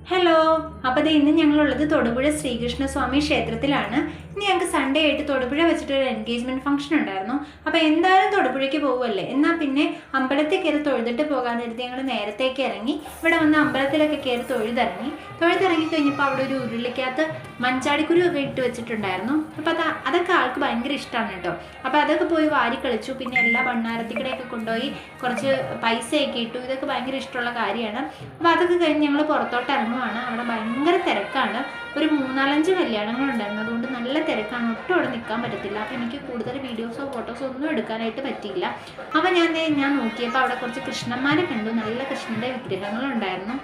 Hello, അപ്പോൾ ദേ ഇന്ന് ഞങ്ങളുള്ളത് തൊടുപുഴ ശ്രീകൃഷ്ണസ്വാമി ക്ഷേത്രത്തിലാണ്. ഇന്ന് ഞങ്ങൾക്ക് സൺഡേ ആയിട്ട് തൊടുപുഴ വെച്ചിട്ടൊരു എൻഗേജ്മെൻറ്റ് ഫംഗ്ഷൻ ഉണ്ടായിരുന്നു. അപ്പോൾ എന്തായാലും തൊടുപുഴയ്ക്ക് പോകുമല്ലേ, എന്നാൽ പിന്നെ അമ്പലത്തിൽ കയറി തൊഴുതിട്ട് പോകാൻ നേരത്തെ ഞങ്ങൾ നേരത്തേക്ക് ഇറങ്ങി. ഇവിടെ വന്ന് അമ്പലത്തിലൊക്കെ കയറി തൊഴുതിറങ്ങി കഴിഞ്ഞപ്പോൾ അവിടെ ഒരു ഉരുളിക്കകത്ത് മഞ്ചാടിക്കുരു ഒക്കെ ഇട്ട് വെച്ചിട്ടുണ്ടായിരുന്നു. അപ്പോൾ അതൊക്കെ ആൾക്ക് ഭയങ്കര ഇഷ്ടമാണ് കേട്ടോ. അപ്പോൾ അതൊക്കെ പോയി വാരി കളിച്ചു. പിന്നെ എല്ലാ ഭണ്ണാരത്തിക്കടെയൊക്കെ കൊണ്ടുപോയി കുറച്ച് പൈസയൊക്കെ ഇട്ടു. ഇതൊക്കെ ഭയങ്കര ഇഷ്ടമുള്ള കാര്യമാണ്. അപ്പോൾ അതൊക്കെ കഴിഞ്ഞ് ഞങ്ങൾ പുറത്തോട്ട് ഇറങ്ങുവാണ്. അവിടെ ഭയങ്കര തിരക്കാണ്. ഒരു 3-4 കല്യാണങ്ങളുണ്ടായിരുന്നു. അതുകൊണ്ട് നല്ല തിരക്കാണ്. ഒട്ടും അവിടെ നിൽക്കാൻ പറ്റത്തില്ല. അപ്പോൾ എനിക്ക് കൂടുതൽ വീഡിയോസോ ഫോട്ടോസോ ഒന്നും എടുക്കാനായിട്ട് പറ്റിയില്ല. അപ്പോൾ ഞാൻ നോക്കിയപ്പോൾ അവിടെ കുറച്ച് കൃഷ്ണന്മാരെ കണ്ടു. നല്ല കൃഷ്ണൻ്റെ വിഗ്രഹങ്ങളുണ്ടായിരുന്നു.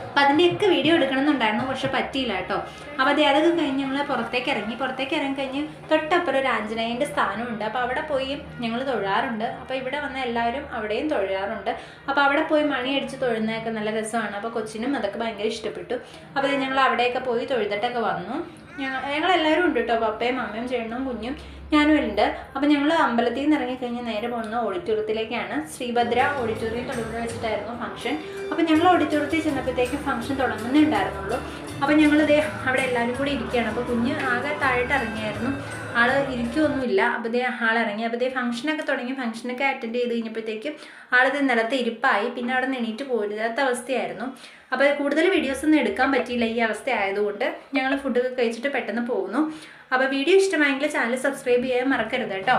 അപ്പം അതിൻ്റെയൊക്കെ വീഡിയോ എടുക്കണമെന്നുണ്ടായിരുന്നു, പക്ഷെ പറ്റിയില്ല കേട്ടോ. അപ്പോൾ അതൊക്കെ കഴിഞ്ഞ് ഞങ്ങൾ പുറത്തേക്ക് ഇറങ്ങിക്കഴിഞ്ഞ് തൊട്ടപ്പുറം ഒരു ആഞ്ജനേയൻ്റെ സ്ഥാനമുണ്ട്. അപ്പോൾ അവിടെ പോയി ഞങ്ങൾ തൊഴാറുണ്ട്. അപ്പോൾ ഇവിടെ വന്ന എല്ലാവരും അവിടെയും തൊഴാറുണ്ട്. അപ്പോൾ അവിടെ പോയി മണി അടിച്ച് തൊഴുന്നതൊക്കെ നല്ല രസമാണ്. അപ്പോൾ കൊച്ചിനും അതൊക്കെ ഭയങ്കര ഇഷ്ടപ്പെട്ടു. അപ്പോൾ ഞങ്ങൾ അവിടെയൊക്കെ പോയി തൊഴുതിട്ടൊക്കെ വന്നു. ഞങ്ങളെല്ലാവരും ഉണ്ട് കേട്ടോ. പപ്പയും അമ്മയും ചേട്ടനും കുഞ്ഞും ഞാനും ഉണ്ട്. അപ്പോൾ ഞങ്ങൾ അമ്പലത്തിൽ നിന്ന് ഇറങ്ങിക്കഴിഞ്ഞ് നേരെ പോകുന്ന ഓഡിറ്റോറിയത്തിലേക്കാണ്. ശ്രീഭദ്ര ഓഡിറ്റോറിയം തൊടുപുഴ വെച്ചിട്ടായിരുന്നു ഫംഗ്ഷൻ. അപ്പോൾ ഞങ്ങൾ ഓഡിറ്റോറിയത്തിൽ ചെന്നപ്പോഴത്തേക്ക് ഫംഗ്ഷൻ തുടങ്ങുന്നേ ഉണ്ടായിരുന്നുള്ളൂ. അപ്പോൾ ഞങ്ങളിതേ അവിടെ എല്ലാവരും കൂടി ഇരിക്കുകയാണ്. അപ്പോൾ കുഞ്ഞ് ആകെ താഴോട്ട് ഇറങ്ങിയായിരുന്നു. ആൾ ഇരിക്കുകയൊന്നുമില്ല. അപ്പോൾ ആളിറങ്ങി. അപ്പോൾ ഫംഗ്ഷനൊക്കെ തുടങ്ങി. ഫംഗ്ഷനൊക്കെ അറ്റൻഡ് ചെയ്ത് കഴിഞ്ഞപ്പോഴത്തേക്കും ആളിത് നിലത്ത് ഇരിപ്പായി. പിന്നെ അവിടെ നിന്ന് എണീറ്റ് പോരുതാത്ത അവസ്ഥയായിരുന്നു. അപ്പോൾ കൂടുതൽ വീഡിയോസൊന്നും എടുക്കാൻ പറ്റിയില്ല ഈ അവസ്ഥ ആയതുകൊണ്ട്. ഞങ്ങൾ ഫുഡൊക്കെ കഴിച്ചിട്ട് പെട്ടെന്ന് പോകുന്നു. അപ്പോൾ വീഡിയോ ഇഷ്ടമായെങ്കിൽ ചാനൽ സബ്സ്ക്രൈബ് ചെയ്യാൻ മറക്കരുത് കേട്ടോ.